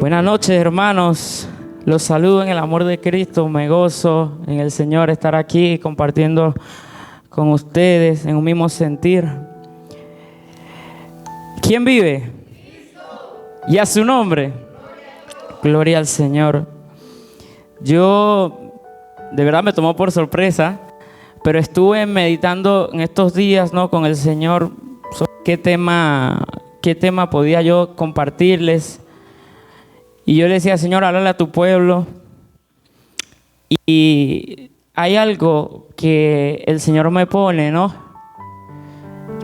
Buenas noches, hermanos. Los saludo en el amor de Cristo. Me gozo en el Señor estar aquí compartiendo con ustedes en un mismo sentir. ¿Quién vive? Y a su nombre. Gloria al Señor. Yo, de verdad me tomó por sorpresa, pero estuve meditando en estos días, ¿no?, con el Señor sobre qué tema podía yo compartirles. Y yo le decía, Señor, háblale a tu pueblo. Y hay algo que el Señor me pone, ¿no?,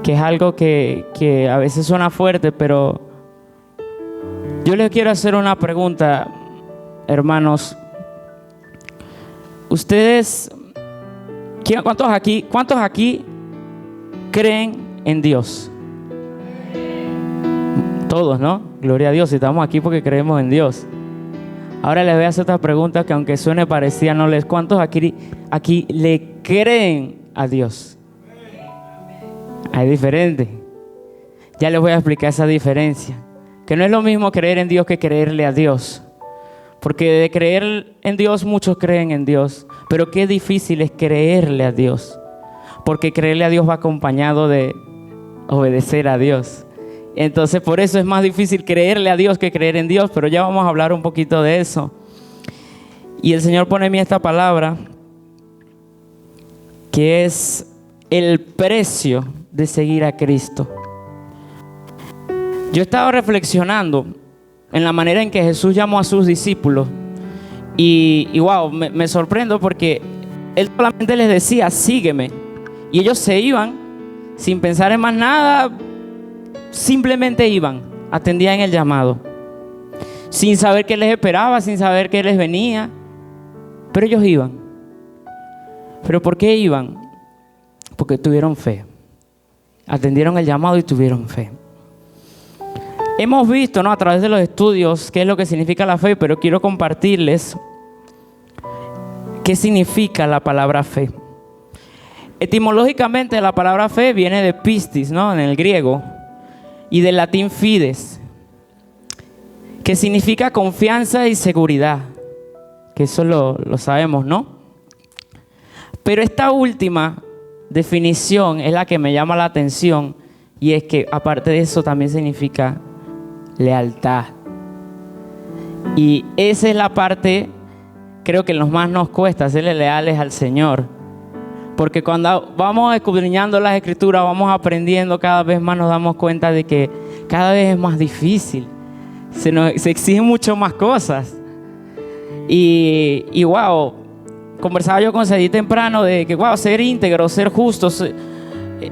que es algo que a veces suena fuerte, pero yo les quiero hacer una pregunta, hermanos. Ustedes, ¿cuántos aquí creen en Dios? Todos, ¿no? Gloria a Dios, estamos aquí porque creemos en Dios. Ahora les voy a hacer otra pregunta que aunque suene parecida, no les... ¿Cuántos aquí le creen a Dios? Hay diferente. Ya les voy a explicar esa diferencia. Que no es lo mismo creer en Dios que creerle a Dios. Porque de creer en Dios, muchos creen en Dios. Pero qué difícil es creerle a Dios. Porque creerle a Dios va acompañado de obedecer a Dios. Entonces, por eso es más difícil creerle a Dios que creer en Dios. Pero ya vamos a hablar un poquito de eso. Y el Señor pone en mí esta palabra, que es el precio de seguir a Cristo. Yo estaba reflexionando en la manera en que Jesús llamó a sus discípulos. Y wow, me sorprendo porque Él solamente les decía, sígueme. Y ellos se iban sin pensar en más nada. Simplemente iban, atendían el llamado, sin saber qué les esperaba, sin saber qué les venía. Pero ellos iban. ¿Pero por qué iban? Porque tuvieron fe. Atendieron el llamado y tuvieron fe. Hemos visto, ¿no?, a través de los estudios qué es lo que significa la fe, pero quiero compartirles qué significa la palabra fe. Etimológicamente la palabra fe viene de pistis, ¿no?, en el griego, y del latín fides, que significa confianza y seguridad, que eso lo sabemos, ¿no? Pero esta última definición es la que me llama la atención, y es que aparte de eso también significa lealtad. Y esa es la parte, creo que más nos cuesta, serle leales al Señor. Porque cuando vamos escudriñando las Escrituras, vamos aprendiendo cada vez más, nos damos cuenta de que cada vez es más difícil. Se exigen mucho más cosas. Y wow, conversaba yo con Cedí temprano de que wow, ser íntegro, ser justo,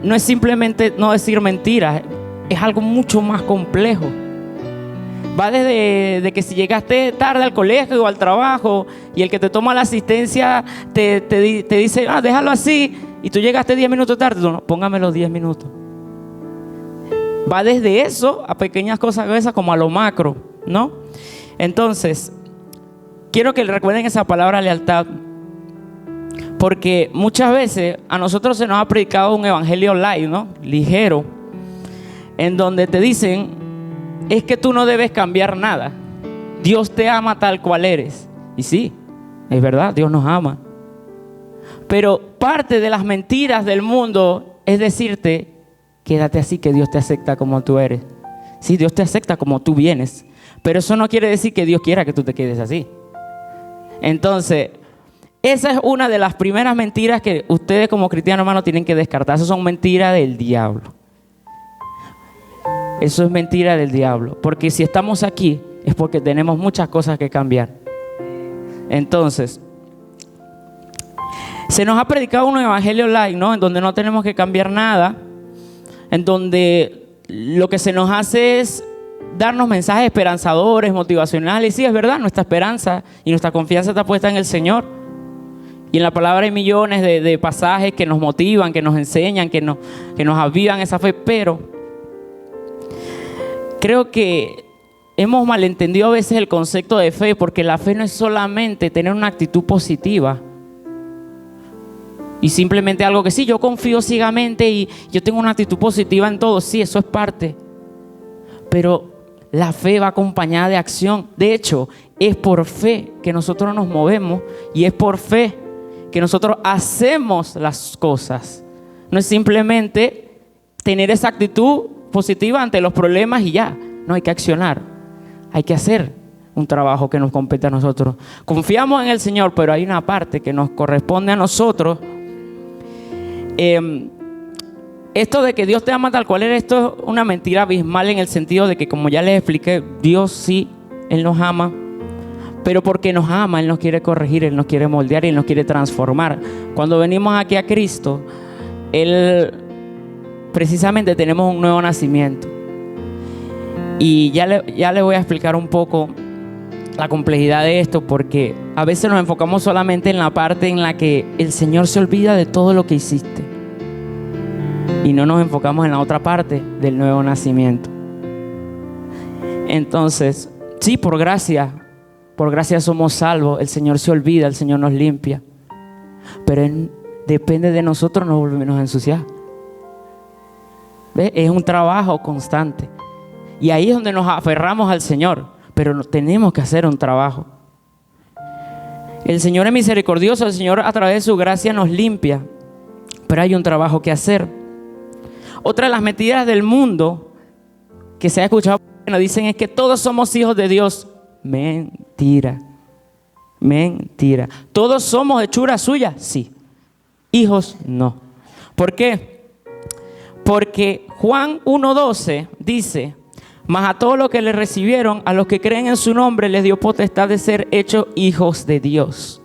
no es simplemente no decir mentiras, es algo mucho más complejo. Va desde que si llegaste tarde al colegio o al trabajo y el que te toma la asistencia te dice, déjalo así, y tú llegaste 10 minutos tarde, no, póngame los 10 minutos. Va desde eso a pequeñas cosas esas como a lo macro, ¿no? Entonces, quiero que recuerden esa palabra lealtad, porque muchas veces a nosotros se nos ha predicado un evangelio light, ¿no?, ligero, en donde te dicen, es que tú no debes cambiar nada. Dios te ama tal cual eres. Y sí, es verdad, Dios nos ama. Pero parte de las mentiras del mundo es decirte, quédate así, que Dios te acepta como tú eres. Sí, Dios te acepta como tú vienes. Pero eso no quiere decir que Dios quiera que tú te quedes así. Entonces, esa es una de las primeras mentiras que ustedes como cristianos, hermanos, tienen que descartar. Esas son mentiras del diablo. Eso es mentira del diablo, porque si estamos aquí es porque tenemos muchas cosas que cambiar. Entonces, se nos ha predicado un evangelio light, ¿no?, en donde no tenemos que cambiar nada, en donde lo que se nos hace es darnos mensajes esperanzadores, motivacionales. Y sí, es verdad, nuestra esperanza y nuestra confianza está puesta en el Señor. Y en la palabra hay millones de pasajes que nos motivan, que nos enseñan, que nos avivan esa fe, pero creo que hemos malentendido a veces el concepto de fe, porque la fe no es solamente tener una actitud positiva y simplemente algo que sí, yo confío ciegamente y yo tengo una actitud positiva en todo. Sí, eso es parte. Pero la fe va acompañada de acción. De hecho, es por fe que nosotros nos movemos y es por fe que nosotros hacemos las cosas. No es simplemente tener esa actitud positiva ante los problemas y ya. No, hay que accionar, hay que hacer un trabajo que nos compete a nosotros. Confiamos en el Señor, pero hay una parte que nos corresponde a nosotros. Esto de que Dios te ama tal cual eres, esto es una mentira abismal en el sentido de que, como ya les expliqué, Dios sí, Él nos ama, pero porque nos ama, Él nos quiere corregir, Él nos quiere moldear y Él nos quiere transformar. Cuando venimos aquí a Cristo, Él, precisamente tenemos un nuevo nacimiento. Y ya le voy a explicar un poco la complejidad de esto, porque a veces nos enfocamos solamente en la parte en la que el Señor se olvida de todo lo que hiciste y no nos enfocamos en la otra parte del nuevo nacimiento. Entonces, sí, por gracia somos salvos. El Señor se olvida, el Señor nos limpia, pero depende de nosotros no volvernos a ensuciar. ¿Ves? Es un trabajo constante. Y ahí es donde nos aferramos al Señor, pero tenemos que hacer un trabajo. El Señor es misericordioso, el Señor a través de su gracia nos limpia, pero hay un trabajo que hacer. Otra de las mentiras del mundo que se ha escuchado, nos dicen es que todos somos hijos de Dios. Mentira, mentira. ¿Todos somos hechura suya? Sí. Hijos, no. ¿Por qué? Porque Juan 1:12 dice: mas a todos los que le recibieron, a los que creen en su nombre, les dio potestad de ser hechos hijos de Dios.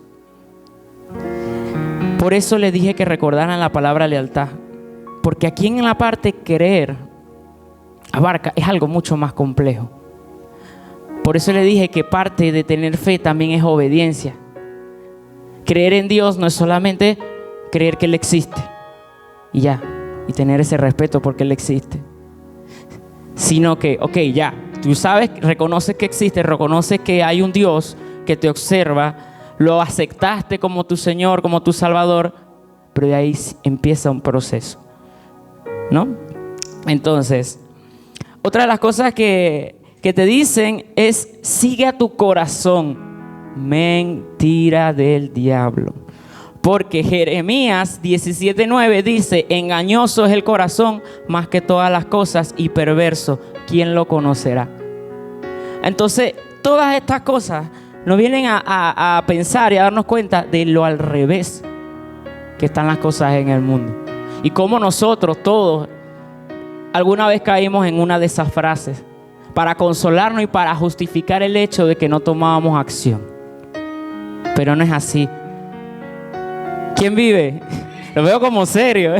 Por eso les dije que recordaran la palabra lealtad. Porque aquí en la parte creer abarca, es algo mucho más complejo. Por eso le dije que parte de tener fe también es obediencia. Creer en Dios no es solamente creer que Él existe y ya, y tener ese respeto porque Él existe. Sino que, ok, ya, tú sabes, reconoces que existe, reconoces que hay un Dios que te observa, lo aceptaste como tu Señor, como tu Salvador, pero de ahí empieza un proceso, ¿no? Entonces, otra de las cosas que te dicen es: sigue a tu corazón. Mentira del diablo. Porque Jeremías 17:9 dice: engañoso es el corazón más que todas las cosas y perverso, ¿quién lo conocerá? Entonces, todas estas cosas nos vienen a pensar y a darnos cuenta de lo al revés que están las cosas en el mundo. Y cómo nosotros todos alguna vez caímos en una de esas frases para consolarnos y para justificar el hecho de que no tomábamos acción. Pero no es así. ¿Quién vive? Lo veo como serio.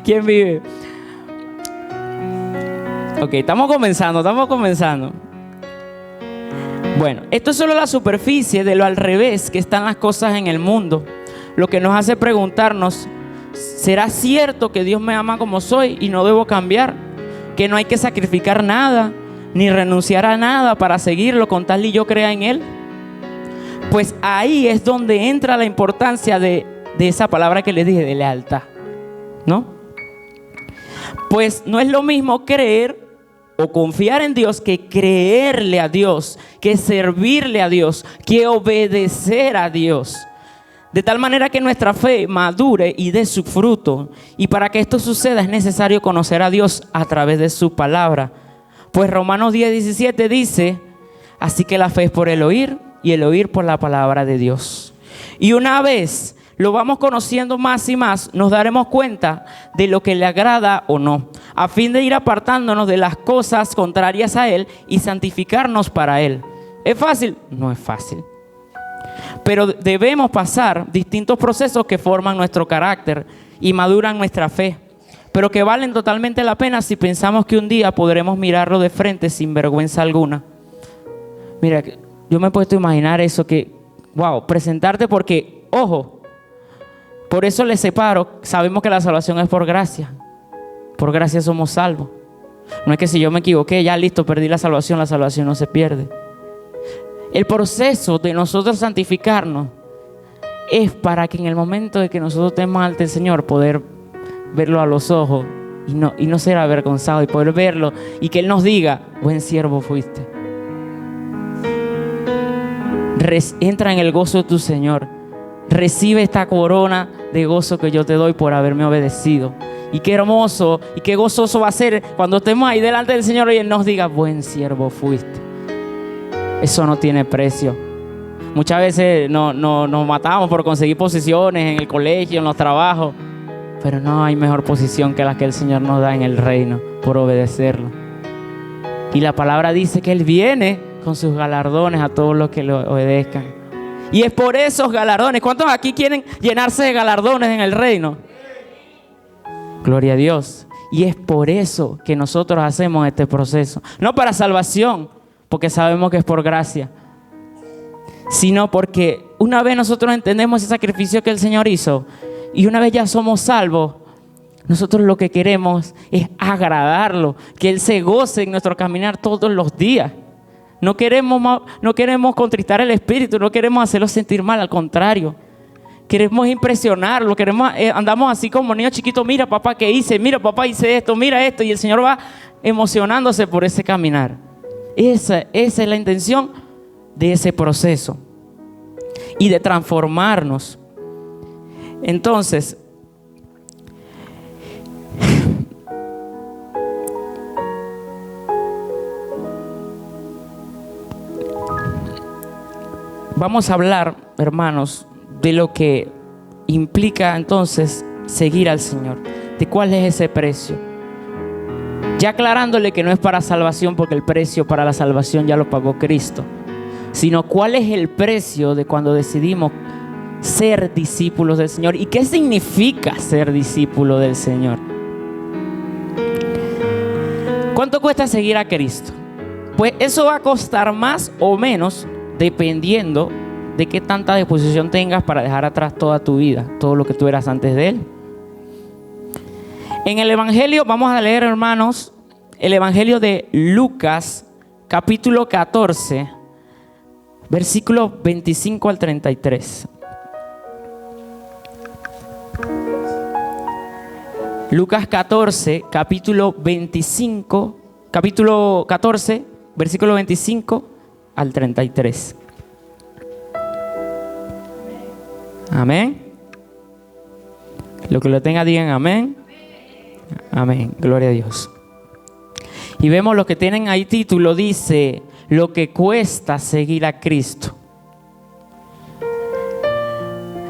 ¿Quién vive? Ok, estamos comenzando. Bueno, esto es solo la superficie de lo al revés que están las cosas en el mundo. Lo que nos hace preguntarnos: ¿será cierto que Dios me ama como soy y no debo cambiar? ¿Que no hay que sacrificar nada ni renunciar a nada para seguirlo con tal y yo crea en Él? Pues ahí es donde entra la importancia de esa palabra que les dije, de lealtad, ¿no? Pues no es lo mismo creer o confiar en Dios que creerle a Dios, que servirle a Dios, que obedecer a Dios. De tal manera que nuestra fe madure y dé su fruto. Y para que esto suceda es necesario conocer a Dios a través de su palabra. Pues Romanos 10:17 dice: así que la fe es por el oír y el oír por la palabra de Dios. Y una vez lo vamos conociendo más y más, nos daremos cuenta de lo que le agrada o no, a fin de ir apartándonos de las cosas contrarias a Él y santificarnos para Él. ¿Es fácil? No es fácil. Pero debemos pasar distintos procesos que forman nuestro carácter y maduran nuestra fe, pero que valen totalmente la pena si pensamos que un día podremos mirarlo de frente sin vergüenza alguna. Mira, yo me he puesto a imaginar eso, que, wow, presentarte, porque, ojo, por eso les separo, sabemos que la salvación es por gracia somos salvos. No es que si yo me equivoqué, ya listo, perdí la salvación no se pierde. El proceso de nosotros santificarnos es para que en el momento de que nosotros estemos ante el Señor, poder verlo a los ojos y no ser avergonzado y poder verlo y que Él nos diga, buen siervo fuiste. Entra en el gozo de tu Señor. Recibe esta corona de gozo que yo te doy por haberme obedecido. Y qué hermoso y qué gozoso va a ser cuando estemos ahí delante del Señor y Él nos diga, buen siervo fuiste. Eso no tiene precio. Muchas veces nos matamos por conseguir posiciones en el colegio, en los trabajos, pero no hay mejor posición que la que el Señor nos da en el reino por obedecerlo. Y la palabra dice que Él viene con sus galardones a todos los que le obedezcan. Y es por esos galardones. ¿Cuántos aquí quieren llenarse de galardones en el reino? Gloria a Dios. Y es por eso que nosotros hacemos este proceso. No para salvación, porque sabemos que es por gracia, sino porque una vez nosotros entendemos ese sacrificio que el Señor hizo y una vez ya somos salvos, nosotros lo que queremos es agradarlo, que Él se goce en nuestro caminar todos los días. No queremos contristar el Espíritu, no queremos hacerlo sentir mal, al contrario. Queremos impresionarlo, andamos así como niños chiquitos, mira papá qué hice, mira papá hice esto, mira esto, y el Señor va emocionándose por ese caminar. Esa es la intención de ese proceso y de transformarnos. Entonces, vamos a hablar, hermanos, de lo que implica entonces seguir al Señor, de cuál es ese precio. Ya aclarándole que no es para salvación, porque el precio para la salvación ya lo pagó Cristo, sino cuál es el precio de cuando decidimos ser discípulos del Señor. ¿Y qué significa ser discípulo del Señor? ¿Cuánto cuesta seguir a Cristo? Pues eso va a costar más o menos dependiendo de qué tanta disposición tengas para dejar atrás toda tu vida, todo lo que tú eras antes de Él. En el Evangelio, vamos a leer, hermanos, el Evangelio de Lucas, capítulo 14, versículos 25 al 33. Lucas 14, capítulo 14, versículo 25 al 33. Amén. Lo que lo tenga digan amén. Amén. Gloria a Dios. Y vemos lo que tienen ahí título, dice, lo que cuesta seguir a Cristo.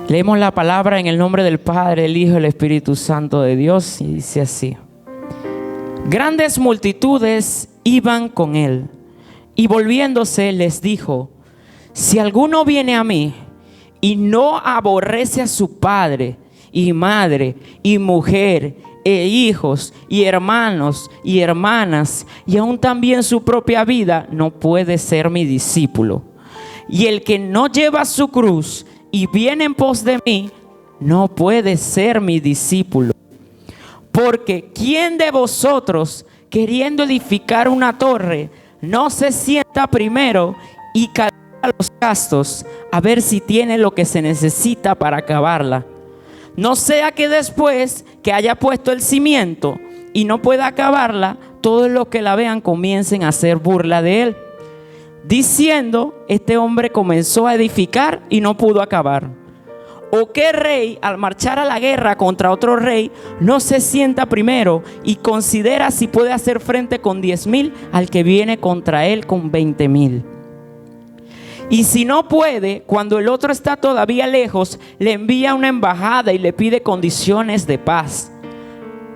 Leemos la palabra en el nombre del Padre, el Hijo y el Espíritu Santo de Dios, y dice así: grandes multitudes iban con Él, y volviéndose les dijo: si alguno viene a mí y no aborrece a su padre y madre y mujer e hijos y hermanos y hermanas y aún también su propia vida, no puede ser mi discípulo. Y el que no lleva su cruz y viene en pos de mí, no puede ser mi discípulo. Porque ¿quién de vosotros, queriendo edificar una torre, no se sienta primero y calcula los gastos a ver si tiene lo que se necesita para acabarla? No sea que después que haya puesto el cimiento y no pueda acabarla, todos los que la vean comiencen a hacer burla de él. Diciendo, este hombre comenzó a edificar y no pudo acabar. ¿O qué rey, al marchar a la guerra contra otro rey, no se sienta primero y considera si puede hacer frente con 10,000 al que viene contra él con 20,000? Y si no puede, cuando el otro está todavía lejos, le envía una embajada y le pide condiciones de paz.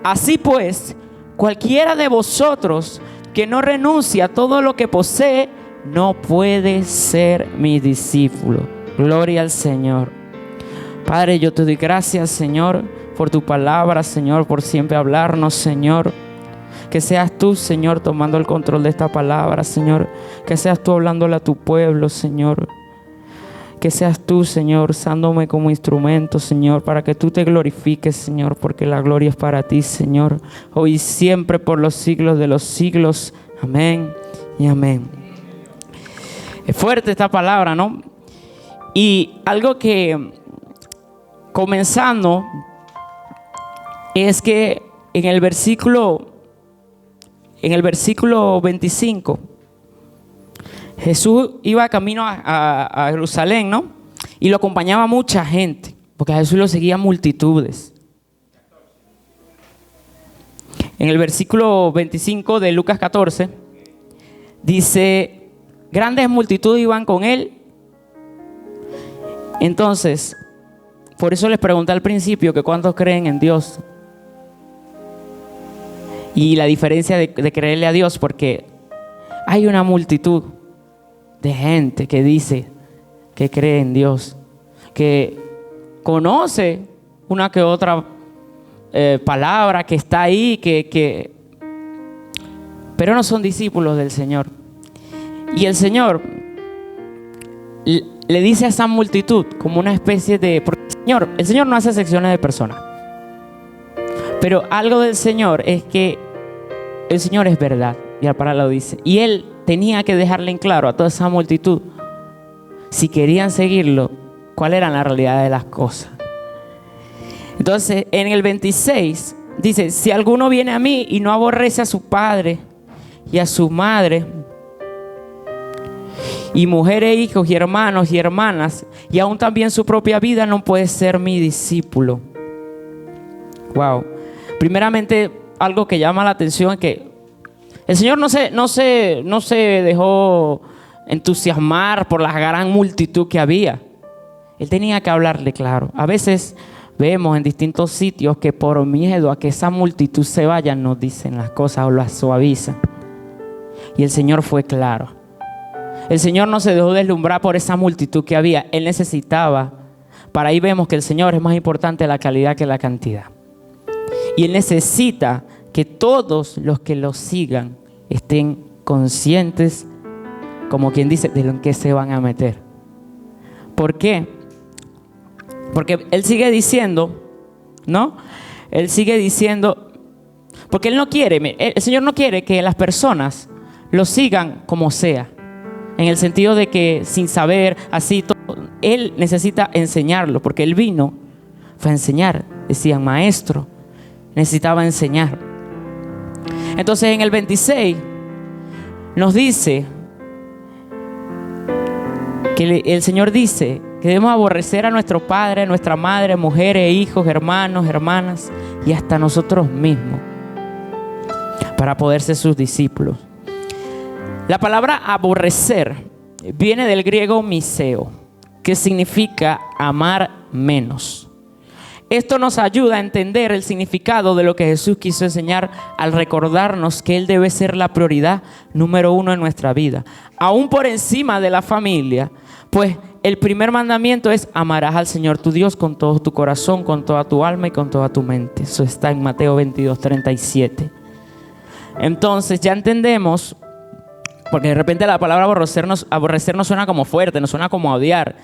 Así pues, cualquiera de vosotros que no renuncie a todo lo que posee, no puede ser mi discípulo. Gloria al Señor. Padre, yo te doy gracias, Señor, por tu palabra, Señor, por siempre hablarnos, Señor. Que seas tú, Señor, tomando el control de esta palabra, Señor. Que seas tú hablándole a tu pueblo, Señor. Que seas tú, Señor, usándome como instrumento, Señor, para que tú te glorifiques, Señor, porque la gloria es para ti, Señor, hoy y siempre por los siglos de los siglos. Amén y amén. Es fuerte esta palabra, ¿no? Y algo que, comenzando, es que en el versículo 25, Jesús iba camino a Jerusalén, ¿no? Y lo acompañaba mucha gente, porque a Jesús lo seguían multitudes. En el versículo 25 de Lucas 14, dice, grandes multitudes iban con él. Entonces, por eso les pregunté al principio que cuántos creen en Dios. Y la diferencia de creerle a Dios, porque hay una multitud de gente que dice que cree en Dios, que conoce una que otra palabra que está ahí, pero no son discípulos del Señor. Y el Señor le dice a esa multitud como una especie de... Porque el Señor no hace secciones de personas, pero algo del Señor es que el Señor es verdad, y la palabra lo dice. Y Él tenía que dejarle en claro a toda esa multitud, si querían seguirlo, cuál era la realidad de las cosas. Entonces, en el 26 dice, si alguno viene a mí y no aborrece a su padre y a su madre, y mujeres, hijos y hermanos y hermanas, y aún también su propia vida, no puede ser mi discípulo. Wow. Primeramente, algo que llama la atención es que el Señor no se dejó entusiasmar por la gran multitud que había. Él tenía que hablarle claro. A veces vemos en distintos sitios que por miedo a que esa multitud se vaya, nos dicen las cosas o las suavizan. Y el Señor fue claro. El Señor no se dejó deslumbrar por esa multitud que había. Él necesitaba. Para ahí vemos que el Señor es más importante la calidad que la cantidad. Y Él necesita que todos los que lo sigan estén conscientes, como quien dice, de lo en que se van a meter. ¿Por qué? Porque Él sigue diciendo, ¿no? Él sigue diciendo, porque Él no quiere, el Señor no quiere que las personas lo sigan como sea. En el sentido de que sin saber, así todo, Él necesita enseñarlo, porque Él vino, fue a enseñar. Decían, maestro, necesitaba enseñar. Entonces en el 26 nos dice que el Señor dice que debemos aborrecer a nuestro padre, a nuestra madre, mujeres, hijos, hermanos, hermanas y hasta nosotros mismos para poder ser sus discípulos. La palabra aborrecer viene del griego miseo, que significa amar menos. Esto nos ayuda a entender el significado de lo que Jesús quiso enseñar al recordarnos que Él debe ser la prioridad número uno en nuestra vida. Aún por encima de la familia, pues el primer mandamiento es amarás al Señor tu Dios con todo tu corazón, con toda tu alma y con toda tu mente. Eso está en Mateo 22:37. Entonces ya entendemos, porque de repente la palabra aborrecer nos suena como fuerte, nos suena como odiar.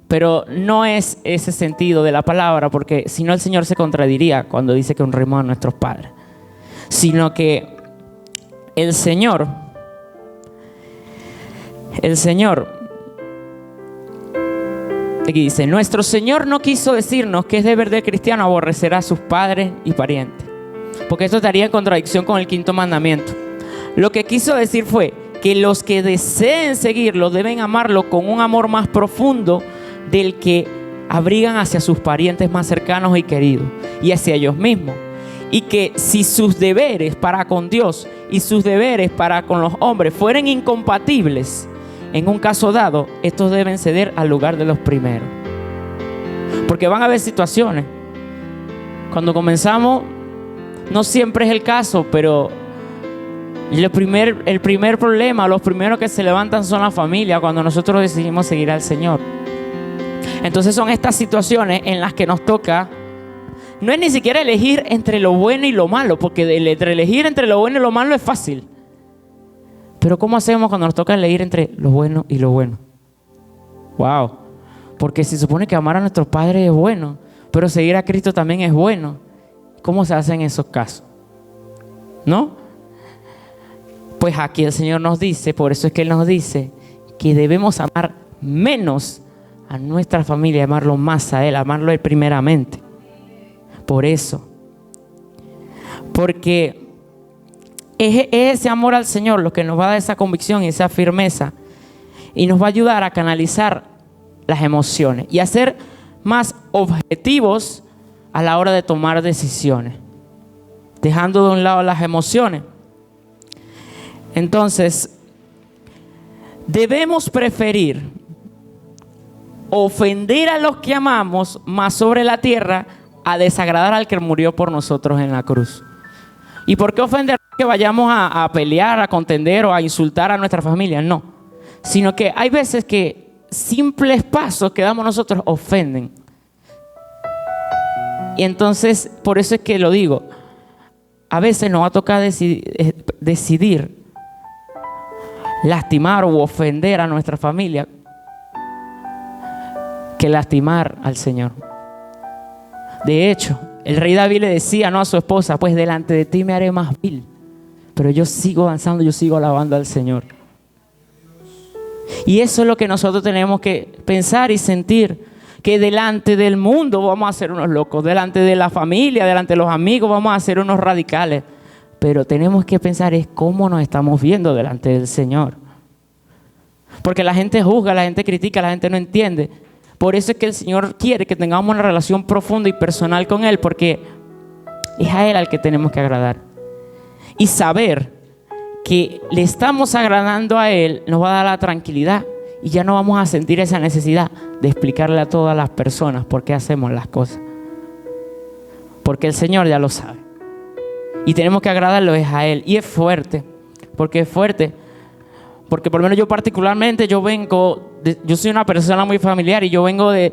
Pero no es ese sentido de la palabra, porque si no el Señor se contradiría cuando dice que honremos a nuestros padres. Sino que el Señor, aquí dice, nuestro Señor no quiso decirnos que es deber del cristiano aborrecer a sus padres y parientes, porque esto estaría en contradicción con el quinto mandamiento. Lo que quiso decir fue que los que deseen seguirlo deben amarlo con un amor más profundo del que abrigan hacia sus parientes más cercanos y queridos y hacia ellos mismos. Y que si sus deberes para con Dios y sus deberes para con los hombres fueren incompatibles, en un caso dado, estos deben ceder al lugar de los primeros. Porque van a haber situaciones. Cuando comenzamos, no siempre es el caso, pero el primer problema, los primeros que se levantan son la familia cuando nosotros decidimos seguir al Señor. Entonces son estas situaciones en las que nos toca, no es ni siquiera elegir entre lo bueno y lo malo, porque elegir entre lo bueno y lo malo es fácil. Pero ¿cómo hacemos cuando nos toca elegir entre lo bueno y lo bueno? Wow, porque se supone que amar a nuestros padres es bueno, pero seguir a Cristo también es bueno. ¿Cómo se hacen esos casos? ¿No? Pues aquí el Señor nos dice, por eso es que Él nos dice que debemos amar menos a nuestra familia, amarlo más a Él, amarlo a Él primeramente. Por eso, Porque es ese amor al Señor lo que nos va a dar esa convicción y esa firmeza. Y nos va a ayudar a canalizar las emociones y a ser más objetivos a la hora de tomar decisiones, dejando de un lado las emociones. Entonces, debemos preferir ofender a los que amamos más sobre la tierra a desagradar al que murió por nosotros en la cruz. ¿Y por qué ofender? Que vayamos a pelear, a contender o a insultar a nuestra familia, no. Sino que hay veces que simples pasos que damos nosotros ofenden. Y entonces, por eso es que lo digo, a veces nos va a tocar decidir lastimar o ofender a nuestra familia que lastimar al Señor. De hecho, el rey David le decía, ¿no?, a su esposa, pues delante de ti me haré más vil, pero yo sigo avanzando, yo sigo alabando al Señor. Y eso es lo que nosotros tenemos que pensar y sentir, que delante del mundo vamos a ser unos locos, delante de la familia, delante de los amigos vamos a ser unos radicales, pero tenemos que pensar es cómo nos estamos viendo delante del Señor. Porque la gente juzga, la gente critica, la gente no entiende. Por eso es que el Señor quiere que tengamos una relación profunda y personal con Él, porque es a Él al que tenemos que agradar. Y saber que le estamos agradando a Él nos va a dar la tranquilidad y ya no vamos a sentir esa necesidad de explicarle a todas las personas por qué hacemos las cosas. Porque el Señor ya lo sabe. Y tenemos que agradarlo es a Él. Y es fuerte, porque es fuerte. Porque por lo menos yo particularmente, yo soy una persona muy familiar y yo vengo de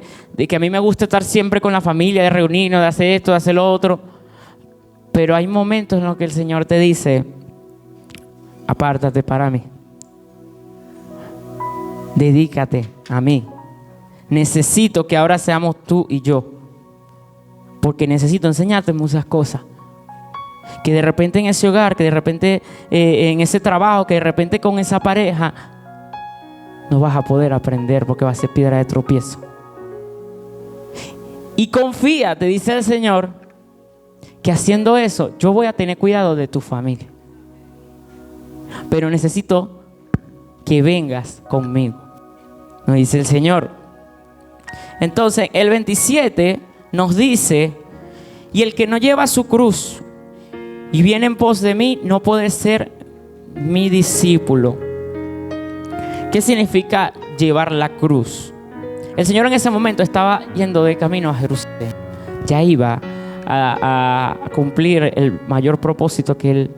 que a mí me gusta estar siempre con la familia, de reunirnos, de hacer esto, de hacer lo otro. Pero hay momentos en los que el Señor te dice, apártate para mí. Dedícate a mí. Necesito que ahora seamos tú y yo. Porque necesito enseñarte muchas cosas. Que de repente en ese hogar, que de repente en ese trabajo, que de repente con esa pareja, no vas a poder aprender porque va a ser piedra de tropiezo. Y confía, te dice el Señor, que haciendo eso yo voy a tener cuidado de tu familia. Pero necesito que vengas conmigo, nos dice el Señor. Entonces el 27 nos dice, y el que no lleva su cruz y viene en pos de mí, no puede ser mi discípulo. ¿Qué significa llevar la cruz? El Señor en ese momento estaba yendo de camino a Jerusalén. Ya iba a cumplir el mayor propósito que Él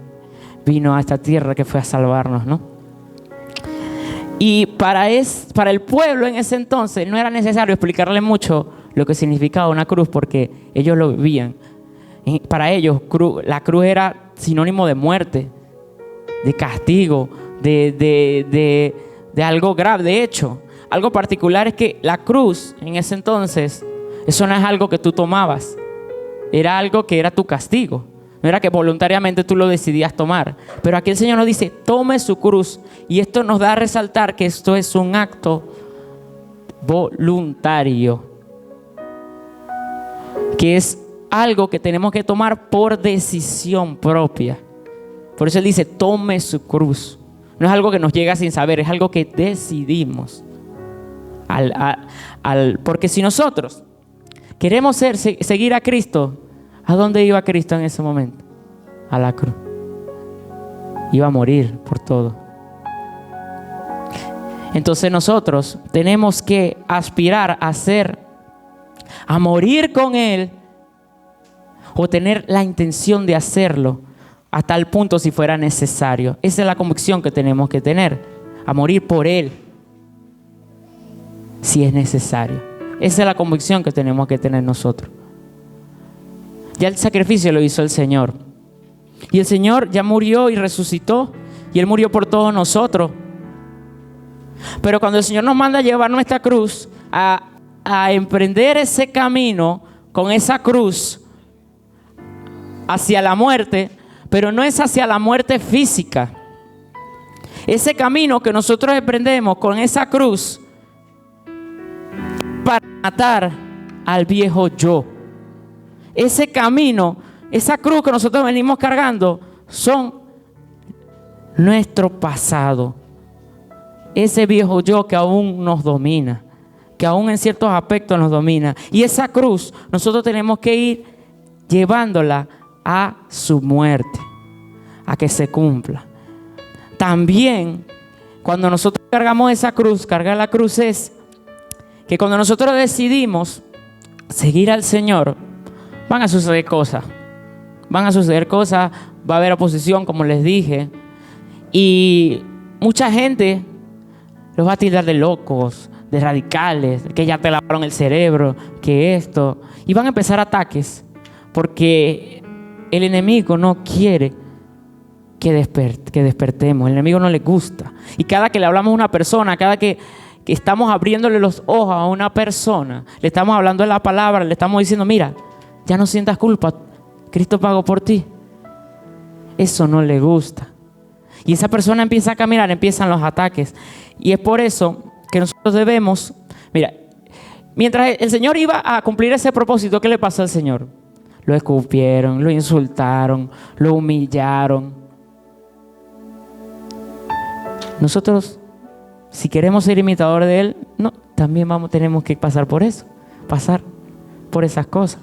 vino a esta tierra, que fue a salvarnos, ¿no? Y para el pueblo en ese entonces no era necesario explicarle mucho lo que significaba una cruz, porque ellos lo vivían. Para ellos la cruz era sinónimo de muerte, de castigo, de algo grave. De hecho, algo particular es que la cruz en ese entonces, eso no es algo que tú tomabas, era algo que era tu castigo. No era que voluntariamente tú lo decidías tomar. Pero aquí el Señor nos dice, tome su cruz. Y esto nos da a resaltar que esto es un acto voluntario, que es algo que tenemos que tomar por decisión propia. Por eso Él dice, tome su cruz. No es algo que nos llega sin saber, es algo que decidimos. Porque si nosotros queremos seguir a Cristo, ¿a dónde iba Cristo en ese momento? A la cruz. Iba a morir por todo. Entonces nosotros tenemos que aspirar a morir con Él, o tener la intención de hacerlo hasta el punto si fuera necesario. Esa es la convicción que tenemos que tener, a morir por Él si es necesario. Esa es la convicción que tenemos que tener nosotros. Ya el sacrificio lo hizo el Señor. Y el Señor ya murió y resucitó. Y Él murió por todos nosotros. Pero cuando el Señor nos manda a llevar nuestra cruz, a emprender ese camino con esa cruz hacia la muerte, pero no es hacia la muerte física. Ese camino que nosotros emprendemos con esa cruz para matar al viejo yo. Ese camino esa cruz que nosotros venimos cargando son nuestro pasado. Ese viejo yo que aún nos domina, que aún en ciertos aspectos nos domina. Y esa cruz nosotros tenemos que ir llevándola a su muerte, a que se cumpla. También, cuando nosotros cargamos esa cruz, cargar la cruz es que cuando nosotros decidimos seguir al Señor, van a suceder cosas. Van a suceder cosas, va a haber oposición, como les dije. Y mucha gente los va a tildar de locos, de radicales, que ya te lavaron el cerebro, que esto. Y van a empezar ataques, porque el enemigo no quiere que despertemos. El enemigo no le gusta. Y cada que le hablamos a una persona, cada que estamos abriéndole los ojos a una persona, le estamos hablando de la palabra, le estamos diciendo, mira, ya no sientas culpa, Cristo pagó por ti. Eso no le gusta. Y esa persona empieza a caminar, empiezan los ataques. Y es por eso que nosotros debemos, mira, mientras el Señor iba a cumplir ese propósito, ¿qué le pasó al Señor? Lo escupieron, lo insultaron, lo humillaron. Nosotros, si queremos ser imitadores de Él, no, también tenemos que pasar por eso, pasar por esas cosas.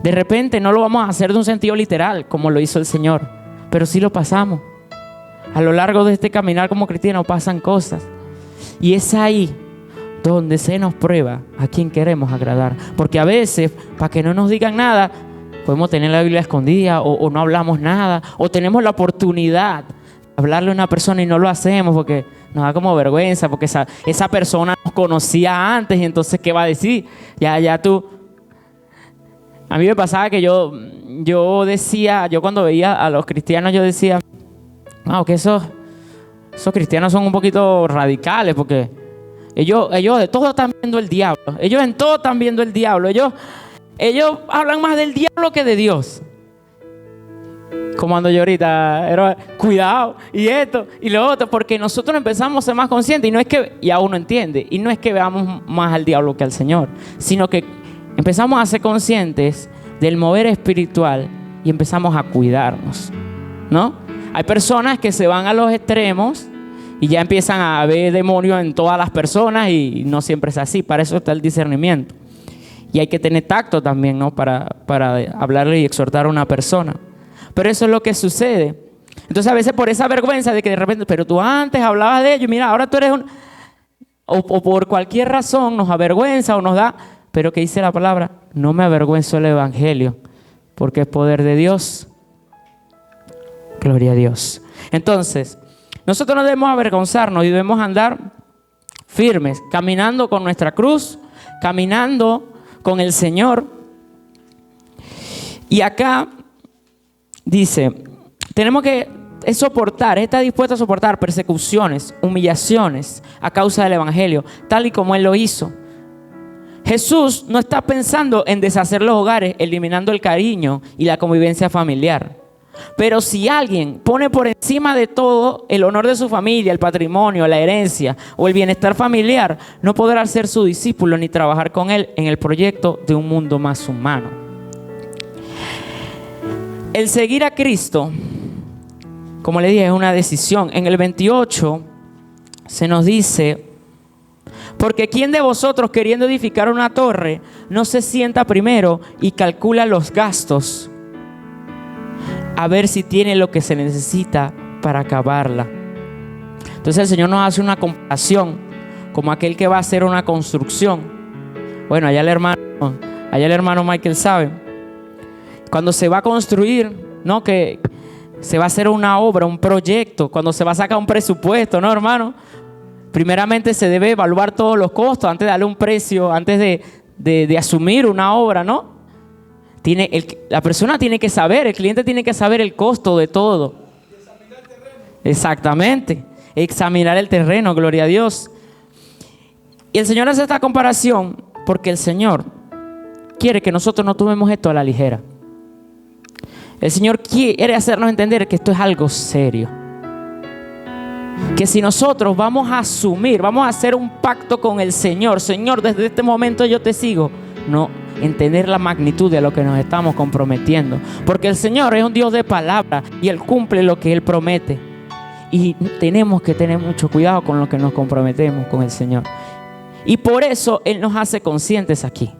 De repente no lo vamos a hacer de un sentido literal, como lo hizo el Señor, pero sí lo pasamos. A lo largo de este caminar como cristianos pasan cosas. Y es ahí donde se nos prueba a quién queremos agradar. Porque a veces, para que no nos digan nada, podemos tener la Biblia escondida o no hablamos nada. O tenemos la oportunidad de hablarle a una persona y no lo hacemos porque nos da como vergüenza. Porque esa persona nos conocía antes y entonces, ¿qué va a decir? Ya tú... A mí me pasaba que yo cuando veía a los cristianos, yo decía, que esos cristianos son un poquito radicales porque ellos de todo están viendo el diablo. Ellos en todo están viendo el diablo. Ellos hablan más del diablo que de Dios. Como ando yo ahorita, cuidado, y esto, y lo otro, porque nosotros empezamos a ser más conscientes, y no es que, ya uno entiende, y no es que veamos más al diablo que al Señor, sino que empezamos a ser conscientes del mover espiritual y empezamos a cuidarnos, ¿no? Hay personas que se van a los extremos y ya empiezan a ver demonios en todas las personas y no siempre es así. Para eso está el discernimiento. Y hay que tener tacto también, ¿no? Para hablarle y exhortar a una persona. Pero eso es lo que sucede. Entonces a veces por esa vergüenza de que de repente, pero tú antes hablabas de ello, mira, ahora tú eres o por cualquier razón nos avergüenza o nos da, pero que dice la palabra, no me avergüenzo del evangelio, porque es poder de Dios. Gloria a Dios. Entonces, nosotros no debemos avergonzarnos y debemos andar firmes, caminando con nuestra cruz, caminando con el Señor. Y acá dice, tenemos que soportar, está dispuesto a soportar persecuciones, humillaciones a causa del evangelio, tal y como Él lo hizo. Jesús no está pensando en deshacer los hogares, eliminando el cariño y la convivencia familiar. Pero si alguien pone por encima de todo el honor de su familia, el patrimonio, la herencia o el bienestar familiar, no podrá ser su discípulo ni trabajar con él en el proyecto de un mundo más humano. El seguir a Cristo, como le dije, es una decisión. En el 28 se nos dice, porque ¿quién de vosotros queriendo edificar una torre no se sienta primero y calcula los gastos a ver si tiene lo que se necesita para acabarla? Entonces el Señor nos hace una comparación como aquel que va a hacer una construcción. Bueno, allá el hermano Michael sabe. Cuando se va a construir, ¿no? Que se va a hacer una obra, un proyecto, cuando se va a sacar un presupuesto, ¿no, hermano? Primeramente se debe evaluar todos los costos antes de darle un precio, antes de asumir una obra, ¿no? La persona tiene que saber, el cliente tiene que saber el costo de todo. Examinar el terreno. Exactamente, examinar el terreno, gloria a Dios. Y el Señor hace esta comparación porque el Señor quiere que nosotros no tomemos esto a la ligera. El Señor quiere hacernos entender que esto es algo serio. Que si nosotros vamos a asumir, vamos a hacer un pacto con el Señor, Señor, desde este momento yo te sigo. No, entender la magnitud de lo que nos estamos comprometiendo. Porque el Señor es un Dios de palabra y Él cumple lo que Él promete. Y tenemos que tener mucho cuidado con lo que nos comprometemos con el Señor. Y por eso Él nos hace conscientes aquí.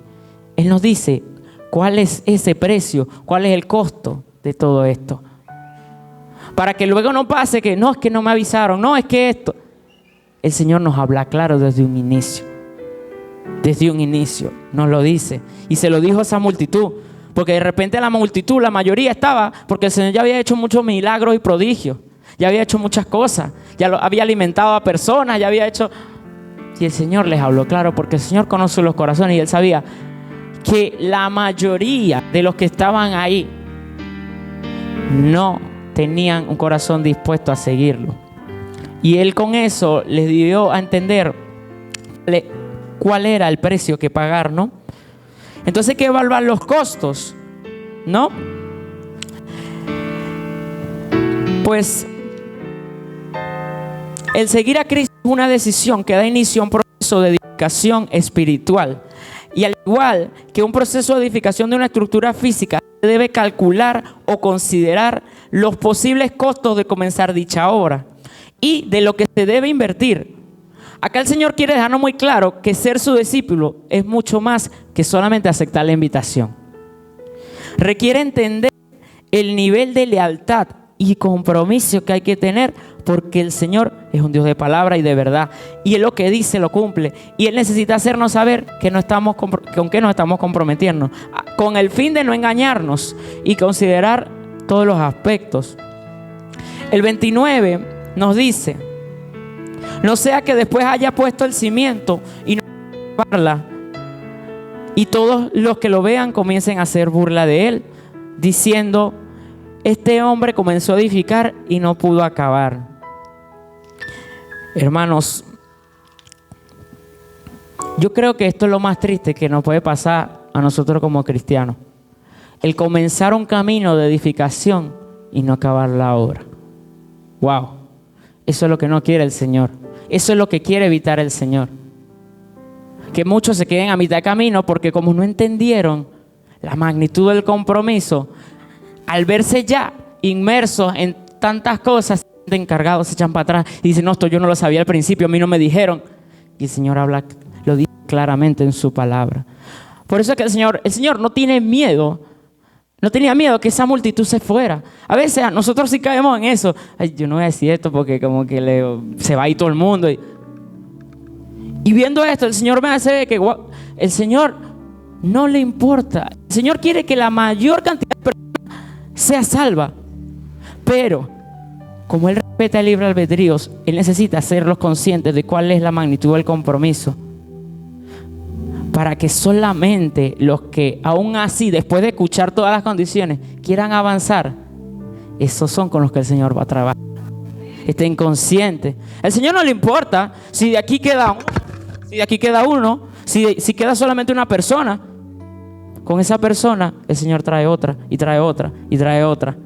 Él nos dice cuál es ese precio, cuál es el costo de todo esto. Para que luego no pase que no, es que no me avisaron, no, es que esto. El Señor nos habla claro desde un inicio. Desde un inicio nos lo dice. Y se lo dijo a esa multitud. Porque de repente la multitud, la mayoría estaba, porque el Señor ya había hecho muchos milagros y prodigios. Ya había hecho muchas cosas. Había alimentado a personas, ya había hecho... Y el Señor les habló claro, porque el Señor conoce los corazones y Él sabía que la mayoría de los que estaban ahí no tenían un corazón dispuesto a seguirlo. Y Él con eso les dio a entender cuál era el precio que pagar, ¿no? Entonces hay que evaluar los costos, ¿no? Pues el seguir a Cristo es una decisión que da inicio a un proceso de edificación espiritual. Y al igual que un proceso de edificación de una estructura física, se debe calcular o considerar los posibles costos de comenzar dicha obra y de lo que se debe invertir. Acá el Señor quiere dejarnos muy claro que ser su discípulo es mucho más que solamente aceptar la invitación. Requiere entender el nivel de lealtad y compromiso que hay que tener, porque el Señor es un Dios de palabra y de verdad, y Él lo que dice lo cumple, y Él necesita hacernos saber que con qué nos estamos comprometiendo, con el fin de no engañarnos y considerar todos los aspectos. El 29 nos dice: no sea que después haya puesto el cimiento y no parla, y todos los que lo vean comiencen a hacer burla de él, diciendo: este hombre comenzó a edificar y no pudo acabar. Hermanos, yo creo que esto es lo más triste que nos puede pasar a nosotros como cristianos: el comenzar un camino de edificación y no acabar la obra. Wow, eso es lo que no quiere el Señor. Eso es lo que quiere evitar el Señor. Que muchos se queden a mitad de camino porque como no entendieron la magnitud del compromiso, al verse ya inmersos en tantas cosas, se sienten encargados, se echan para atrás y dicen: no, esto yo no lo sabía al principio, a mí no me dijeron. Y el Señor lo dice claramente en su palabra. Por eso es que el Señor no tiene miedo. No tenía miedo que esa multitud se fuera. A veces nosotros sí caemos en eso. Ay, yo no voy a decir esto porque como que se va a ir todo el mundo. Y viendo esto, el Señor me hace ver que el Señor no le importa. El Señor quiere que la mayor cantidad de personas sea salva. Pero como Él respeta el libre albedrío, Él necesita hacerlos conscientes de cuál es la magnitud del compromiso, para que solamente los que aún así, después de escuchar todas las condiciones, quieran avanzar, esos son con los que el Señor va a trabajar. Estén conscientes. Al Señor no le importa si de aquí queda uno, si queda solamente una persona. Con esa persona el Señor trae otra y trae otra y trae otra.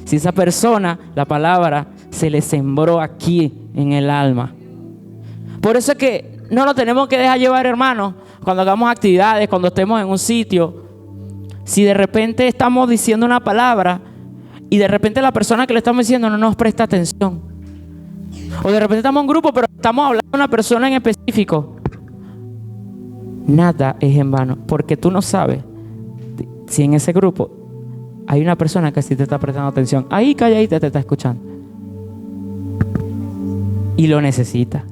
Si esa persona, la palabra se le sembró aquí en el alma. Por eso es que no nos tenemos que dejar llevar, hermanos, cuando hagamos actividades, cuando estemos en un sitio. Si de repente estamos diciendo una palabra y de repente la persona que le estamos diciendo no nos presta atención, o de repente estamos en un grupo pero estamos hablando de una persona en específico, nada es en vano, porque tú no sabes si en ese grupo hay una persona que sí te está prestando atención, ahí calladita te está escuchando y lo necesita.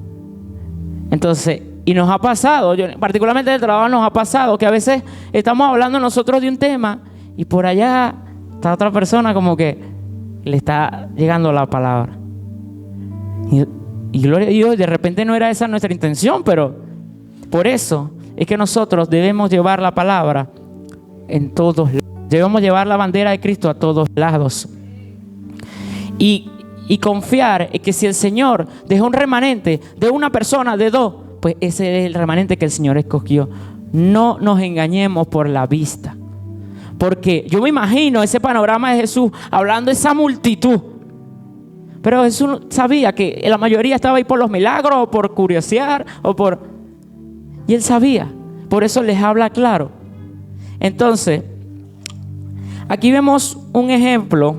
Entonces, y nos ha pasado, particularmente en el trabajo nos ha pasado, que a veces estamos hablando nosotros de un tema y por allá está otra persona como que le está llegando la palabra. Y gloria a Dios, de repente no era esa nuestra intención, pero por eso es que nosotros debemos llevar la palabra en todos lados. Debemos llevar la bandera de Cristo a todos lados. Y confiar en que si el Señor dejó un remanente de una persona, de dos, pues ese es el remanente que el Señor escogió. No nos engañemos por la vista. Porque yo me imagino ese panorama de Jesús hablando a esa multitud. Pero Jesús sabía que la mayoría estaba ahí por los milagros o por curiosear y Él sabía. Por eso les habla claro. Entonces, aquí vemos un ejemplo.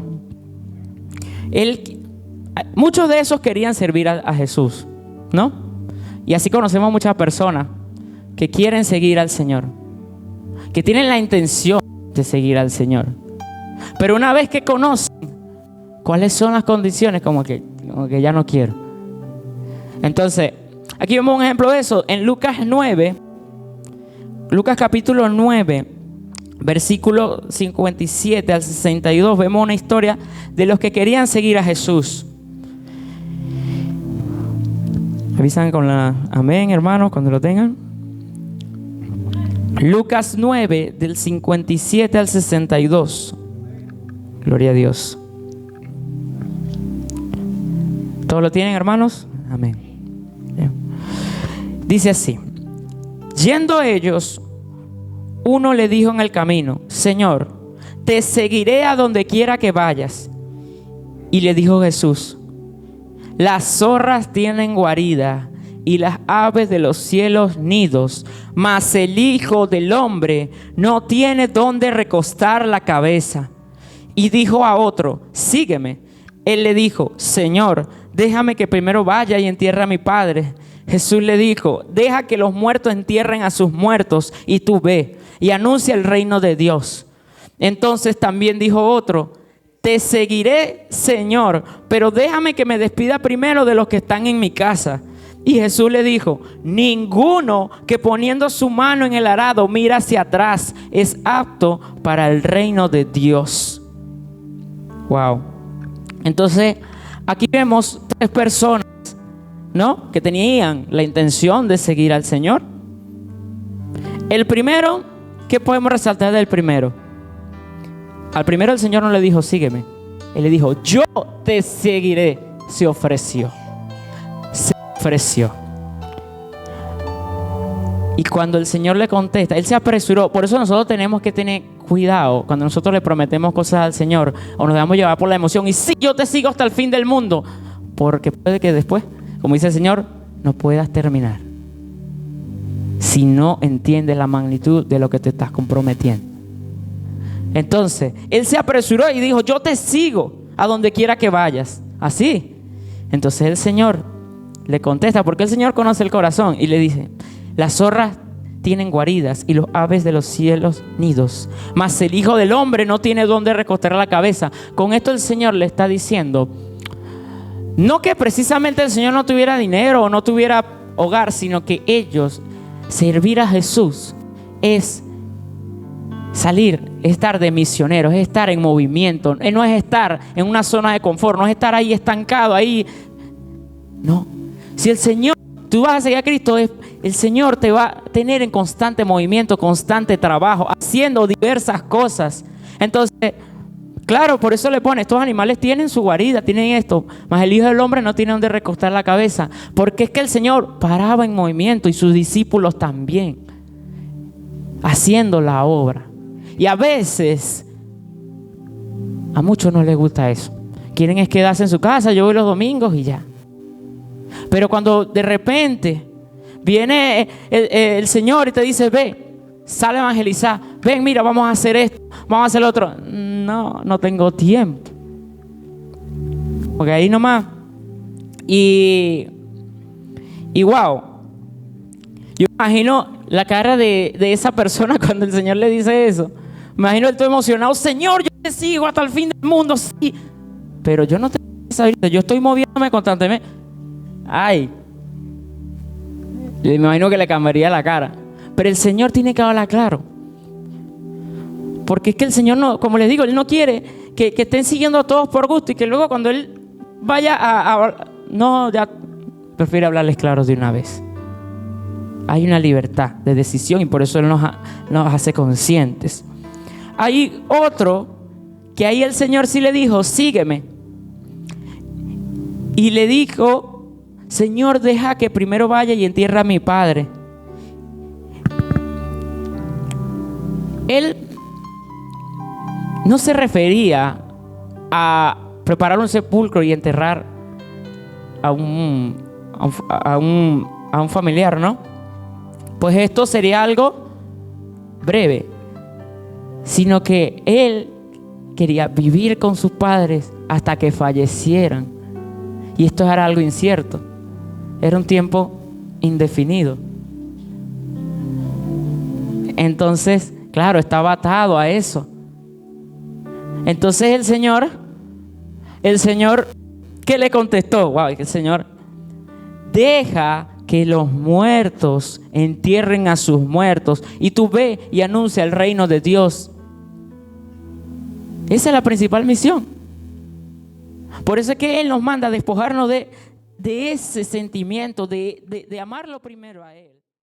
Muchos de esos querían servir a Jesús, ¿no? Y así conocemos muchas personas que quieren seguir al Señor, que tienen la intención de seguir al Señor. Pero una vez que conocen cuáles son las condiciones, como que ya no quiero. Entonces, aquí vemos un ejemplo de eso. En Lucas capítulo 9, versículo 57 al 62, vemos una historia de los que querían seguir a Jesús. Avisan con la amén, hermanos, cuando lo tengan. Lucas 9, del 57 al 62. Gloria a Dios. ¿Todos lo tienen, hermanos? Amén. Dice así: yendo ellos, uno le dijo en el camino: Señor, te seguiré a donde quiera que vayas. Y le dijo Jesús: las zorras tienen guarida y las aves de los cielos nidos, mas el Hijo del Hombre no tiene donde recostar la cabeza. Y dijo a otro: sígueme. Él le dijo: Señor, déjame que primero vaya y entierre a mi padre. Jesús le dijo: deja que los muertos entierren a sus muertos, y tú ve y anuncia el reino de Dios. Entonces también dijo otro: te seguiré, Señor, pero déjame que me despida primero de los que están en mi casa. Y Jesús le dijo: ninguno que poniendo su mano en el arado mira hacia atrás es apto para el reino de Dios. Wow. Entonces, aquí vemos tres personas, ¿no?, que tenían la intención de seguir al Señor. El primero, ¿qué podemos resaltar del primero? Al primero el Señor no le dijo: sígueme. Él le dijo: yo te seguiré. Se ofreció. Y cuando el Señor le contesta, Él se apresuró. Por eso nosotros tenemos que tener cuidado cuando nosotros le prometemos cosas al Señor o nos dejamos llevar por la emoción. Y sí, yo te sigo hasta el fin del mundo. Porque puede que después, como dice el Señor, no puedas terminar si no entiendes la magnitud de lo que te estás comprometiendo. Entonces, Él se apresuró y dijo: yo te sigo a donde quiera que vayas. Así. Entonces el Señor le contesta, porque el Señor conoce el corazón, y le dice: las zorras tienen guaridas y los aves de los cielos nidos, mas el Hijo del Hombre no tiene donde recostar la cabeza. Con esto el Señor le está diciendo, no que precisamente el Señor no tuviera dinero o no tuviera hogar, sino que ellos, servir a Jesús es salir, es estar de misioneros, es estar en movimiento, no es estar en una zona de confort, no es estar ahí estancado, ahí. No. Si el Señor, tú vas a seguir a Cristo, el Señor te va a tener en constante movimiento, constante trabajo, haciendo diversas cosas. Entonces, claro, por eso le pone: estos animales tienen su guarida, tienen esto, mas el Hijo del Hombre no tiene donde recostar la cabeza. Porque es que el Señor paraba en movimiento y sus discípulos también, haciendo la obra. Y a veces a muchos no les gusta eso. Quieren es quedarse en su casa, yo voy los domingos y ya. Pero cuando de repente viene el Señor y te dice: ve, sale a evangelizar, ven, mira, vamos a hacer esto, vamos a hacer lo otro. No tengo tiempo. Porque ahí nomás. Y wow, yo imagino la cara de esa persona cuando el Señor le dice eso. Me imagino él todo emocionado: Señor, yo te sigo hasta el fin del mundo, sí. Pero yo no tengo esa vida, yo estoy moviéndome constantemente. Ay, me imagino que le cambiaría la cara. Pero el Señor tiene que hablar claro. Porque es que el Señor no, como les digo, Él no quiere que estén siguiendo a todos por gusto y que luego cuando Él vaya no, ya prefiere hablarles claros de una vez. Hay una libertad de decisión y por eso Él nos hace conscientes. Hay otro que ahí el Señor sí le dijo: sígueme. Y le dijo: Señor, deja que primero vaya y entierre a mi padre. Él no se refería a preparar un sepulcro y enterrar a un familiar, ¿no? Pues esto sería algo breve. sino que él quería vivir con sus padres hasta que fallecieran. Y esto era algo incierto, era un tiempo indefinido. Entonces, claro, estaba atado a eso. Entonces el Señor, ¿qué le contestó? Wow, el Señor: deja que los muertos entierren a sus muertos, y tú ve y anuncia el reino de Dios. Esa es la principal misión. Por eso es que Él nos manda a despojarnos de ese sentimiento, de amarlo primero a Él.